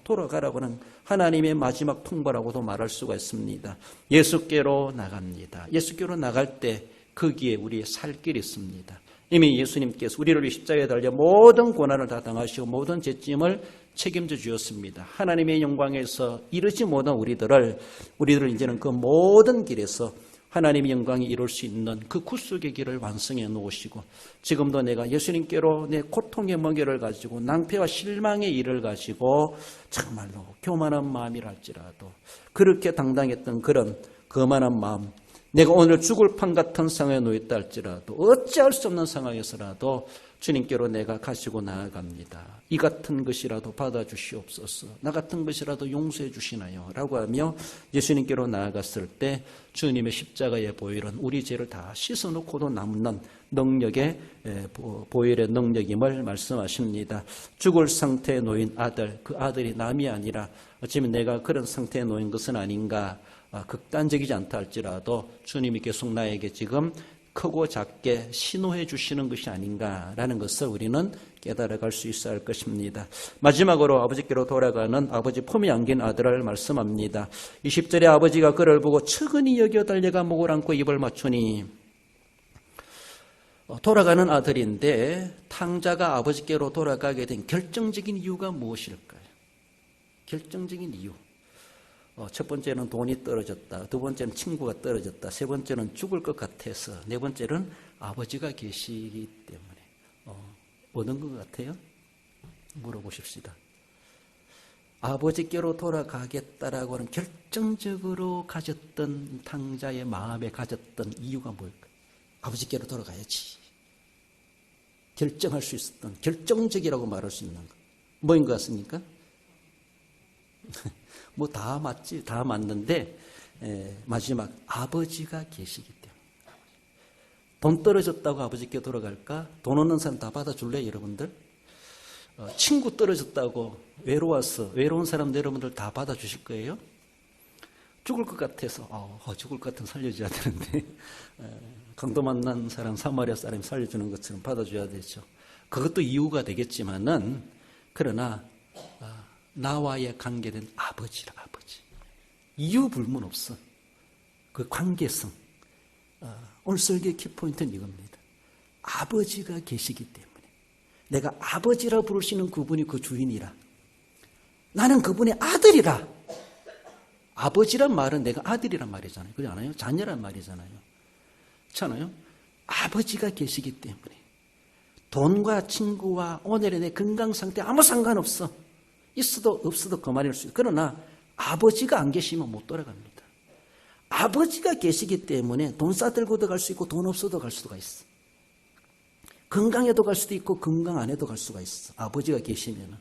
돌아가라고는 하나님의 마지막 통보라고도 말할 수가 있습니다. 예수께로 나갑니다. 예수께로 나갈 때 거기에 우리의 살 길이 있습니다. 이미 예수님께서 우리를 위해 십자가에 달려 모든 고난을 다 당하시고 모든 죄짐을 책임져 주었습니다. 하나님의 영광에서 이르지 못한 우리들을 이제는 그 모든 길에서 하나님의 영광이 이룰 수 있는 그 구속의 길을 완성해 놓으시고 지금도 내가 예수님께로 내 고통의 멍에를 가지고 낭패와 실망의 일을 가지고 정말로 교만한 마음이랄지라도 그렇게 당당했던 그런 거만한 마음, 내가 오늘 죽을 판 같은 상황에 놓였다 할지라도 어찌할 수 없는 상황에서라도 주님께로 내가 가지고 나아갑니다. 이 같은 것이라도 받아주시옵소서. 나 같은 것이라도 용서해 주시나요? 라고 하며 예수님께로 나아갔을 때 주님의 십자가에 보혈은 우리 죄를 다 씻어놓고도 남는 능력의 보혈의 능력임을 말씀하십니다. 죽을 상태에 놓인 아들, 그 아들이 남이 아니라 어쩌면 내가 그런 상태에 놓인 것은 아닌가. 극단적이지 않다 할지라도 주님이 계속 나에게 지금 크고 작게 신호해 주시는 것이 아닌가라는 것을 우리는 깨달아갈 수 있어야 할 것입니다. 마지막으로 아버지께로 돌아가는 아버지 품에 안긴 아들을 말씀합니다. 20절에 아버지가 그를 보고 측은히 여겨 달려가 목을 안고 입을 맞추니 돌아가는 아들인데 탕자가 아버지께로 돌아가게 된 결정적인 이유가 무엇일까요? 결정적인 이유. 첫 번째는 돈이 떨어졌다. 두 번째는 친구가 떨어졌다. 세 번째는 죽을 것 같아서. 네 번째는 아버지가 계시기 때문에. 어떤 것 같아요? 물어보십시다. 아버지께로 돌아가겠다라고 하는 결정적으로 가졌던 탕자의 마음에 가졌던 이유가 뭘까요? 아버지께로 돌아가야지. 결정할 수 있었던, 결정적이라고 말할 수 있는 것. 뭐인 것 같습니까? 뭐 다 맞지, 다 맞는데 마지막 아버지가 계시기 때문에. 돈 떨어졌다고 아버지께 돌아갈까? 돈 없는 사람 다 받아줄래요, 여러분들? 친구 떨어졌다고 외로운 사람들 여러분들 다 받아주실 거예요? 죽을 것 같아서 죽을 것 같으면 살려줘야 되는데 강도 만난 사람 사마리아 사람이 살려주는 것처럼 받아줘야 되죠. 그것도 이유가 되겠지만은 그러나 나와의 관계된 아버지. 이유 불문 없어. 그 관계성. 오늘 설교의 키포인트는 이겁니다. 아버지가 계시기 때문에. 내가 아버지라 부르시는 그분이 그 주인이라. 나는 그분의 아들이라. 아버지란 말은 내가 아들이란 말이잖아요. 그렇지 않아요? 자녀란 말이잖아요. 그렇잖아요? 아버지가 계시기 때문에 돈과 친구와 오늘의 내 건강 상태 아무 상관없어. 있어도 없어도 그만일 수 있어요. 그러나 아버지가 안 계시면 못 돌아갑니다. 아버지가 계시기 때문에 돈 싸들고도 갈 수 있고 돈 없어도 갈 수가 있어. 건강해도 갈 수도 있고 건강 안 해도 갈 수가 있어. 아버지가 계시면은.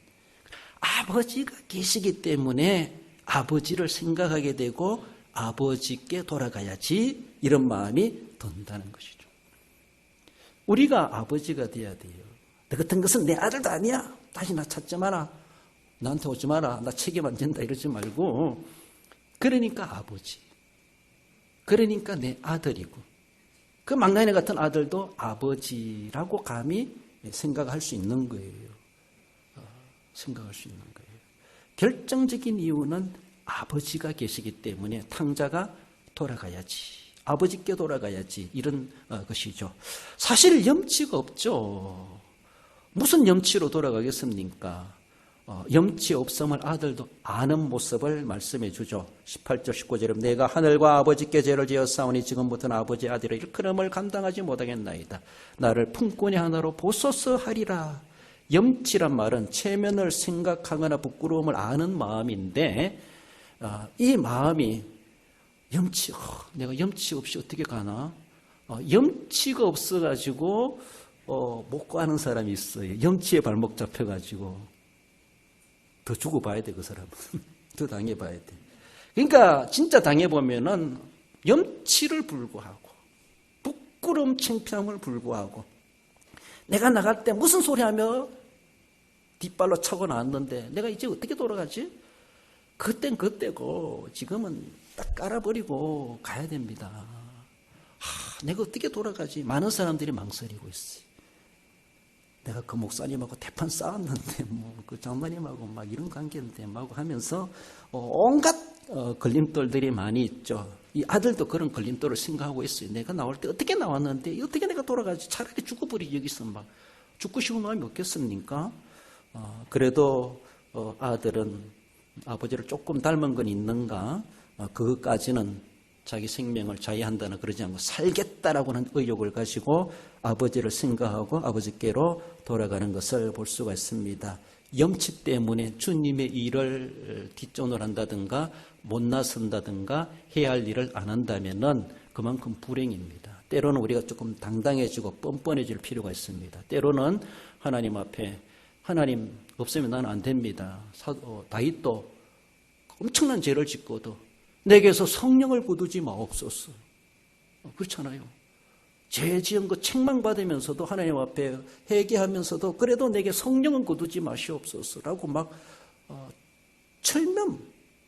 아버지가 계시기 때문에 아버지를 생각하게 되고 아버지께 돌아가야지 이런 마음이 든다는 것이죠. 우리가 아버지가 돼야 돼요. 너 같은 것은 내 아들도 아니야. 다시 나 찾지 마라. 나한테 오지 마라. 나 책임 안 진다 이러지 말고. 그러니까 아버지. 그러니까 내 아들이고. 그 막내네 같은 아들도 아버지라고 감히 생각할 수 있는 거예요. 생각할 수 있는 거예요. 결정적인 이유는 아버지가 계시기 때문에 탕자가 돌아가야지. 아버지께 돌아가야지. 이런 것이죠. 사실 염치가 없죠. 무슨 염치로 돌아가겠습니까? 염치 없음을 아들도 아는 모습을 말씀해 주죠. 18절 19절에 내가 하늘과 아버지께 죄를 지었사오니 지금부터는 아버지의 아들의 일컬음을 감당하지 못하겠나이다. 나를 품꾼의 하나로 보소서 하리라. 염치란 말은 체면을 생각하거나 부끄러움을 아는 마음인데 이 마음이 내가 염치 없이 어떻게 가나? 염치가 없어가지고 못 가는 사람이 있어요. 염치에 발목 잡혀가지고 더 주고 봐야 돼, 그 사람은. 더 당해봐야 돼. 그러니까 진짜 당해보면은 염치를 불구하고 부끄러움 창피함을 불구하고 내가 나갈 때 무슨 소리 하며 뒷발로 차고 나왔는데 내가 이제 어떻게 돌아가지? 그땐 그때고 지금은 딱 깔아버리고 가야 됩니다. 내가 어떻게 돌아가지? 많은 사람들이 망설이고 있어요. 내가 그 목사님하고 대판 싸웠는데 그 장로님하고 막 이런 관계인데 막 하면서 온갖 걸림돌들이 많이 있죠. 이 아들도 그런 걸림돌을 생각하고 있어요. 내가 나올 때 어떻게 나왔는데 어떻게 내가 돌아가지? 차라리 죽어버리지. 여기서 막 죽고 싶은 마음이 없겠습니까? 그래도 아들은 아버지를 조금 닮은 건 있는가? 그것까지는 자기 생명을 자유한다는 그러지 않고 살겠다라고는 의욕을 가지고 아버지를 생각하고 아버지께로 돌아가는 것을 볼 수가 있습니다. 염치 때문에 주님의 일을 뒷전을 한다든가 못 나선다든가 해야 할 일을 안 한다면은 그만큼 불행입니다. 때로는 우리가 조금 당당해지고 뻔뻔해질 필요가 있습니다. 때로는 하나님 앞에 하나님 없으면 나는 안 됩니다. 다윗도 엄청난 죄를 짓고도 내게서 성령을 거두지 마옵소서. 그렇잖아요. 죄 지은 거 책망받으면서도 하나님 앞에 회개하면서도 그래도 내게 성령은 거두지 마시옵소서라고 막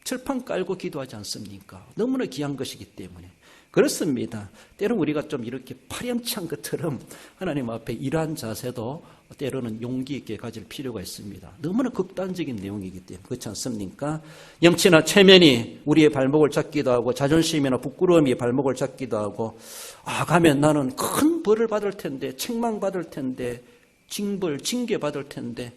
철판 깔고 기도하지 않습니까? 너무나 귀한 것이기 때문에. 그렇습니다. 때로는 우리가 좀 이렇게 파렴치한 것처럼 하나님 앞에 이러한 자세도 때로는 용기 있게 가질 필요가 있습니다. 너무나 극단적인 내용이기 때문에 그렇지 않습니까? 염치나 체면이 우리의 발목을 잡기도 하고 자존심이나 부끄러움이 발목을 잡기도 하고 가면 나는 큰 벌을 받을 텐데 책망받을 텐데 징계 받을 텐데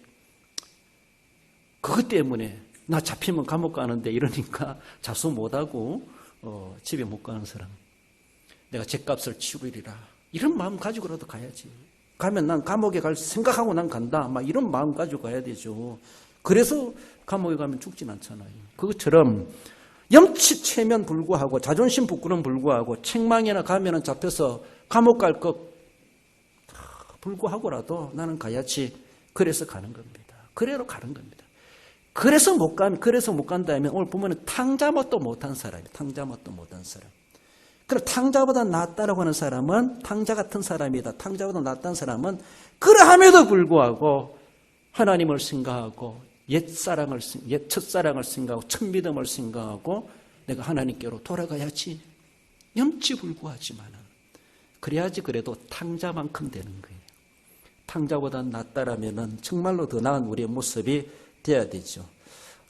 그것 때문에 나 잡히면 감옥 가는데 이러니까 자수 못하고 집에 못 가는 사람. 내가 죗값을 치르리라. 이런 마음 가지고라도 가야지. 가면 난 감옥에 갈 생각하고 난 간다. 막 이런 마음 가지고 가야 되죠. 그래서 감옥에 가면 죽진 않잖아요. 그것처럼 염치 체면 불구하고 자존심 부끄러움 불구하고 책망이나 가면은 잡혀서 감옥 갈 것 불구하고라도 나는 가야지. 그래서 가는 겁니다. 그래로 가는 겁니다. 그래서 못 간다면 오늘 보면은 탕자못도 못한 사람이에요. 탕자못도 못한 사람. 그럼 탕자보다 낫다라고 하는 사람은 탕자 같은 사람이다. 탕자보다 낫다는 사람은 그러함에도 불구하고 하나님을 생각하고 옛 첫사랑을 생각하고 첫 믿음을 생각하고 내가 하나님께로 돌아가야지. 염치불구하지만은 그래야지 그래도 탕자만큼 되는 거예요. 탕자보다 낫다라면은 정말로 더 나은 우리의 모습이 돼야 되죠.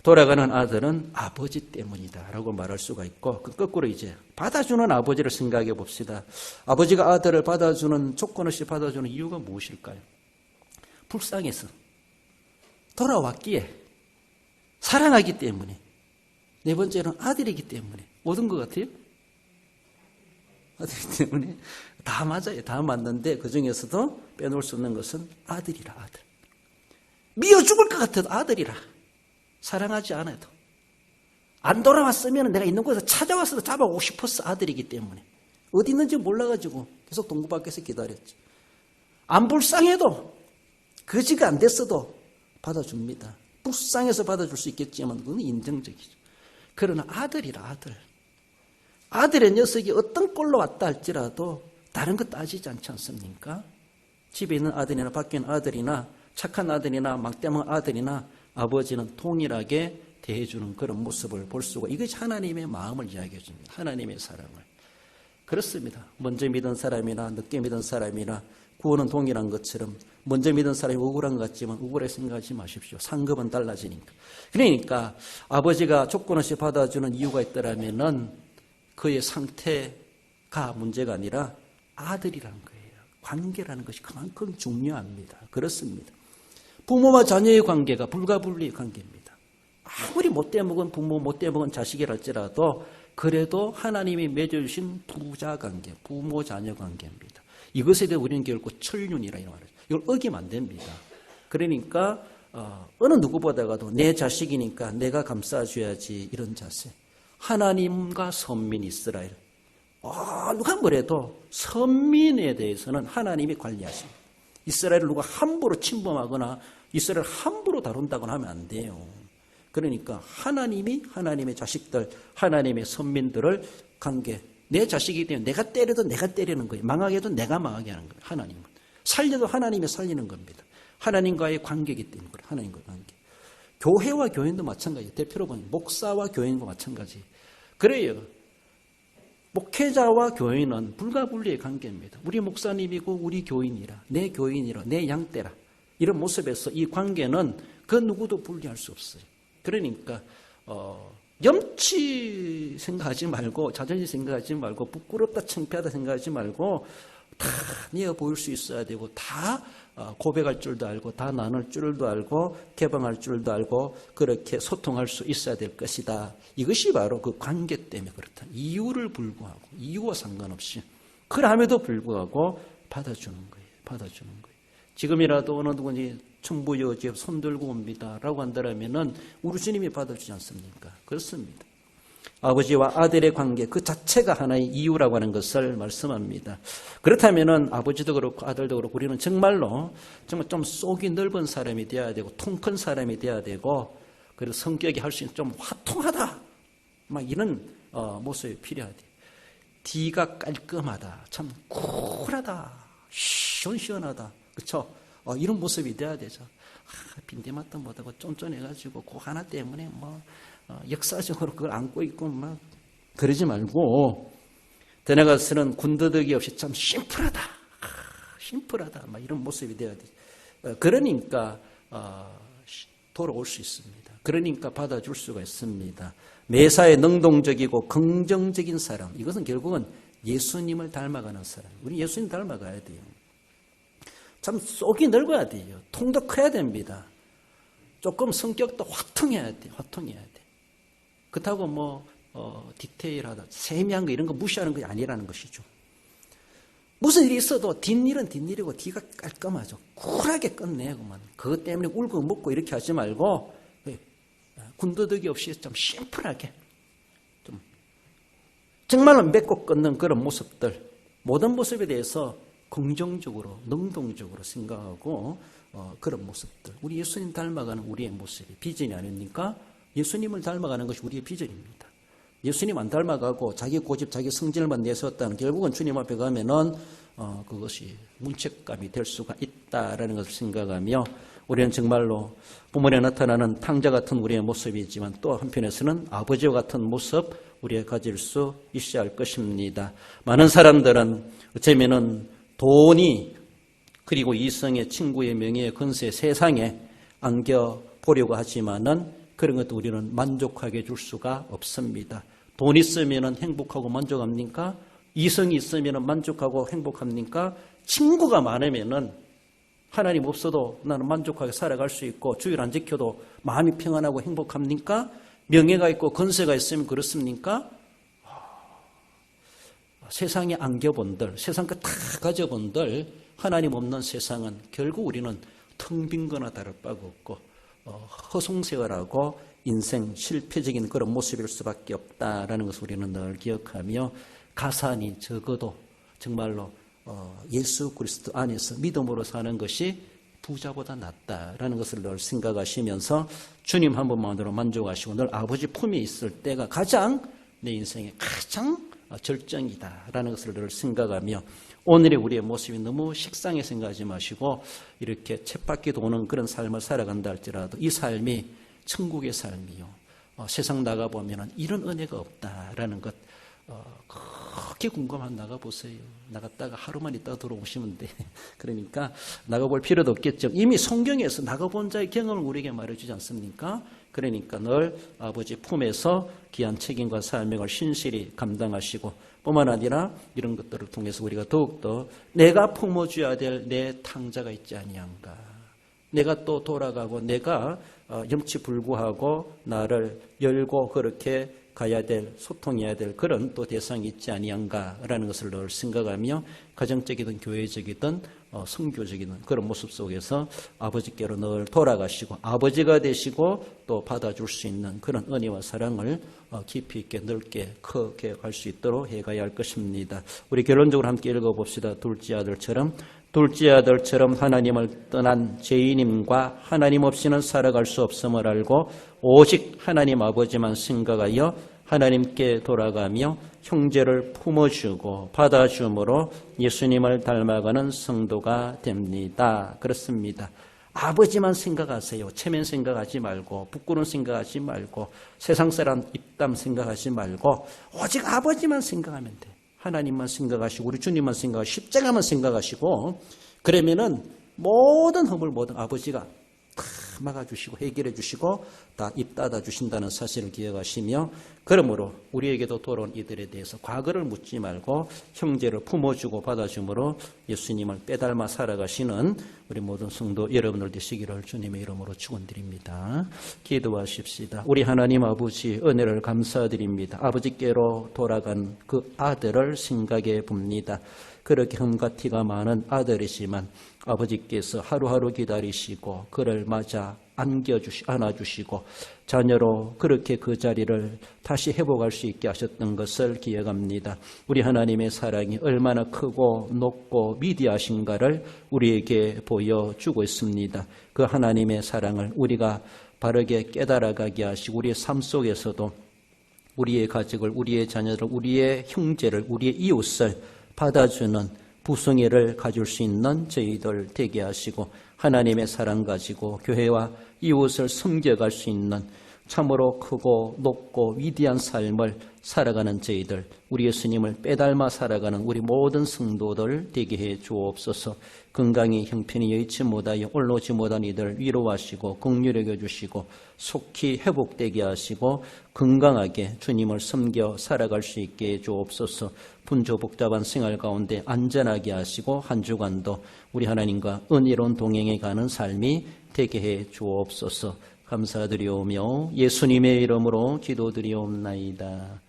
돌아가는 아들은 아버지 때문이다 라고 말할 수가 있고 거꾸로 이제 받아주는 아버지를 생각해 봅시다. 아버지가 아들을 받아주는 조건 없이 받아주는 이유가 무엇일까요? 불쌍해서 돌아왔기에 사랑하기 때문에. 네 번째는 아들이기 때문에. 모든 것 같아요? 아들이기 때문에. 다 맞아요. 다 맞는데 그 중에서도 빼놓을 수 없는 것은 아들이라, 아들. 미워 죽을 것 같아도 아들이라. 사랑하지 않아도. 안 돌아왔으면 내가 있는 곳에서 찾아와서 잡아오고 싶었어. 아들이기 때문에. 어디 있는지 몰라가지고 계속 동구 밖에서 기다렸지. 안 불쌍해도 거지가 안 됐어도 받아줍니다. 불쌍해서 받아줄 수 있겠지만 그건 인정적이죠. 그러나 아들이라, 아들. 아들의 녀석이 어떤 꼴로 왔다 할지라도 다른 거 따지지 않지 않습니까? 집에 있는 아들이나 밖에 있는 아들이나 착한 아들이나 막대한 아들이나 아버지는 동일하게 대해주는 그런 모습을 볼 수가, 이것이 하나님의 마음을 이야기해 줍니다. 하나님의 사랑을. 그렇습니다. 먼저 믿은 사람이나 늦게 믿은 사람이나 구원은 동일한 것처럼 먼저 믿은 사람이 억울한 것 같지만 억울하게 생각하지 마십시오. 상급은 달라지니까. 그러니까 아버지가 조건 없이 받아주는 이유가 있더라면은 그의 상태가 문제가 아니라 아들이라는 거예요. 관계라는 것이 그만큼 중요합니다. 그렇습니다. 부모와 자녀의 관계가 불가분리의 관계입니다. 아무리 못돼 먹은 부모, 못돼 먹은 자식이랄지라도 그래도 하나님이 맺어주신 부자 관계, 부모 자녀 관계입니다. 이것에 대해 우리는 결국 천륜이라 이런 말이죠. 이걸 어기면 안 됩니다. 그러니까 어느 누구보다도 내 자식이니까 내가 감싸줘야지, 이런 자세. 하나님과 선민 이스라엘. 누가 뭐래도 선민에 대해서는 하나님이 관리하십니다. 이스라엘을 누가 함부로 침범하거나 이스라엘을 함부로 다룬다거나 하면 안 돼요. 그러니까 하나님이 하나님의 자식들, 하나님의 선민들을 관계, 내 자식이기 때문에 내가 때려도 내가 때리는 거예요. 망하게 해도 내가 망하게 하는 거예요. 하나님은. 살려도 하나님이 살리는 겁니다. 하나님과의 관계이기 때문에 그래요. 하나님과의 관계. 교회와 교인도 마찬가지예요. 대표로 보면 목사와 교인과 마찬가지. 그래요. 목회자와 교인은 불가분리의 관계입니다. 우리 목사님이고 우리 교인이라, 내 교인이라, 내 양떼라. 이런 모습에서 이 관계는 그 누구도 분리할 수 없어요. 그러니까 염치 생각하지 말고, 자존심 생각하지 말고, 부끄럽다 창피하다 생각하지 말고 다 내어 보일 수 있어야 되고, 다 고백할 줄도 알고, 다 나눌 줄도 알고, 개방할 줄도 알고, 그렇게 소통할 수 있어야 될 것이다. 이것이 바로 그 관계 때문에 그렇다. 이유를 불구하고, 이유와 상관없이, 그럼에도 불구하고 받아주는 거예요. 받아주는 거예요. 지금이라도 어느 누구니 천부여지에 손들고 옵니다 라고 한다면은 우리 주님이 받아주지 않습니까? 그렇습니다. 아버지와 아들의 관계 그 자체가 하나의 이유라고 하는 것을 말씀합니다. 그렇다면은 아버지도 그렇고 아들도 그렇고 우리는 정말 좀 속이 넓은 사람이 되어야 되고 통 큰 사람이 되어야 되고, 그리고 성격이 할 수 있는 좀 화통하다 막 이런 모습이 필요하대. 뒤가 깔끔하다, 참 쿨하다, 시원시원하다, 그렇죠? 이런 모습이 돼야 되죠. 빈대맛도 못하고 쫀쫀해가지고 그 하나 때문에 역사적으로 그걸 안고 있고 막 그러지 말고, 더 나아가서는 군더더기 없이 참 심플하다, 심플하다 막 이런 모습이 돼야 되죠. 그러니까 돌아올 수 있습니다. 그러니까 받아줄 수가 있습니다. 매사에 능동적이고 긍정적인 사람, 이것은 결국은 예수님을 닮아가는 사람. 우리 예수님 닮아가야 돼요. 참 속이 넓어야 돼요. 통도 커야 됩니다. 조금 성격도 화통해야 돼. 화통해야 돼. 그렇다고 디테일하다, 세미한 거 이런 거 무시하는 게 아니라는 것이죠. 무슨 일이 있어도 뒷일은 뒷일이고 뒤가 깔끔하죠. 쿨하게 끝내고만. 그것 때문에 울고 먹고 이렇게 하지 말고 군더더기 없이 좀 심플하게, 좀 정말로 맺고 끊는 그런 모습들, 모든 모습에 대해서 긍정적으로, 능동적으로 생각하고 그런 모습들. 우리 예수님 닮아가는 우리의 모습이 비전이 아닙니까? 예수님을 닮아가는 것이 우리의 비전입니다. 예수님 안 닮아가고 자기 고집, 자기 성질만 내세웠다는, 결국은 주님 앞에 가면은 그것이 문책감이 될 수가 있다라는 것을 생각하며, 우리는 정말로 부모에 나타나는 탕자 같은 우리의 모습이지만 또 한편에서는 아버지와 같은 모습 우리가 가질 수 있어야 할 것입니다. 많은 사람들은 어쩌면은 돈이, 그리고 이성의, 친구의 명예의 건세, 세상에 안겨보려고 하지만은 그런 것도 우리는 만족하게 줄 수가 없습니다. 돈 있으면 행복하고 만족합니까? 이성이 있으면 만족하고 행복합니까? 친구가 많으면 하나님 없어도 나는 만족하게 살아갈 수 있고 주일 안 지켜도 마음이 평안하고 행복합니까? 명예가 있고 건세가 있으면 그렇습니까? 세상에 안겨본들, 세상 거 다 가져본들 하나님 없는 세상은 결국 우리는 텅 빈 거나 다를 바가 없고 허송세월하고 인생 실패적인 그런 모습일 수밖에 없다라는 것을 우리는 늘 기억하며 가산이 적어도 정말로 예수 그리스도 안에서 믿음으로 사는 것이 부자보다 낫다라는 것을 늘 생각하시면서 주님 한 분만으로 만족하시고 늘 아버지 품에 있을 때가 가장 내 인생의 가장 절정이다라는 것을 늘 생각하며 오늘의 우리의 모습이 너무 식상하게 생각하지 마시고 이렇게 쳇바퀴 도는 그런 삶을 살아간다 할지라도 이 삶이 천국의 삶이요. 세상 나가보면 이런 은혜가 없다라는 것 그렇게 궁금한 나가보세요. 나갔다가 하루만 있다가 들어오시면 돼. 그러니까 나가볼 필요도 없겠죠. 이미 성경에서 나가본 자의 경험을 우리에게 말해주지 않습니까? 그러니까 늘 아버지 품에서 귀한 책임과 사명을 신실히 감당하시고 뿐만 아니라 이런 것들을 통해서 우리가 더욱더 내가 품어줘야 될 내 탕자가 있지 아니한가. 내가 또 돌아가고 내가 염치불구하고 나를 열고 그렇게 가야 될, 소통해야 될 그런 또 대상이 있지 아니한가라는 것을 늘 생각하며 가정적이든 교회적이든 선교적이든 그런 모습 속에서 아버지께로 늘 돌아가시고 아버지가 되시고 또 받아줄 수 있는 그런 은혜와 사랑을 깊이 있게 넓게 크게 갈 수 있도록 해가야 할 것입니다. 우리 결론적으로 함께 읽어봅시다. 둘째 아들처럼 하나님을 떠난 죄인임과 하나님 없이는 살아갈 수 없음을 알고 오직 하나님 아버지만 생각하여 하나님께 돌아가며 형제를 품어주고 받아줌으로 예수님을 닮아가는 성도가 됩니다. 그렇습니다. 아버지만 생각하세요. 체면 생각하지 말고 부끄러운 생각하지 말고 세상 사람 입담 생각하지 말고 오직 아버지만 생각하면 돼. 하나님만 생각하시고 우리 주님만 생각하시고 십자가만 생각하시고 그러면은 모든 허물 모든 아버지가 다 막아주시고 해결해 주시고 다 입 닫아 주신다는 사실을 기억하시며 그러므로 우리에게도 돌아온 이들에 대해서 과거를 묻지 말고 형제를 품어주고 받아줌으로 예수님을 빼닮아 살아가시는 우리 모든 성도 여러분들 되시기를 주님의 이름으로 축원드립니다. 기도하십시다. 우리 하나님 아버지 은혜를 감사드립니다. 아버지께로 돌아간 그 아들을 생각해 봅니다. 그렇게 흠과 티가 많은 아들이지만 아버지께서 하루하루 기다리시고 그를 맞아 안아주시고 자녀로 그렇게 그 자리를 다시 회복할 수 있게 하셨던 것을 기억합니다. 우리 하나님의 사랑이 얼마나 크고 높고 위대하신가를 우리에게 보여주고 있습니다. 그 하나님의 사랑을 우리가 바르게 깨달아가게 하시고 우리의 삶 속에서도 우리의 가족을, 우리의 자녀를, 우리의 형제를, 우리의 이웃을 받아주는 부성애를 가질 수 있는 저희들 되게 하시고 하나님의 사랑 가지고 교회와 이웃을 섬겨갈 수 있는 참으로 크고 높고 위대한 삶을 살아가는 저희들, 우리 예수님을 빼닮아 살아가는 우리 모든 성도들 되게 해 주옵소서. 건강히 형편이 여의치 못하여 올라오지 못한 이들 위로하시고 긍휼히 여겨주시고 속히 회복되게 하시고 건강하게 주님을 섬겨 살아갈 수 있게 해 주옵소서. 분주 복잡한 생활 가운데 안전하게 하시고 한 주간도 우리 하나님과 은혜로운 동행해 가는 삶이 되게 해 주옵소서. 감사드리오며 예수님의 이름으로 기도드리옵나이다.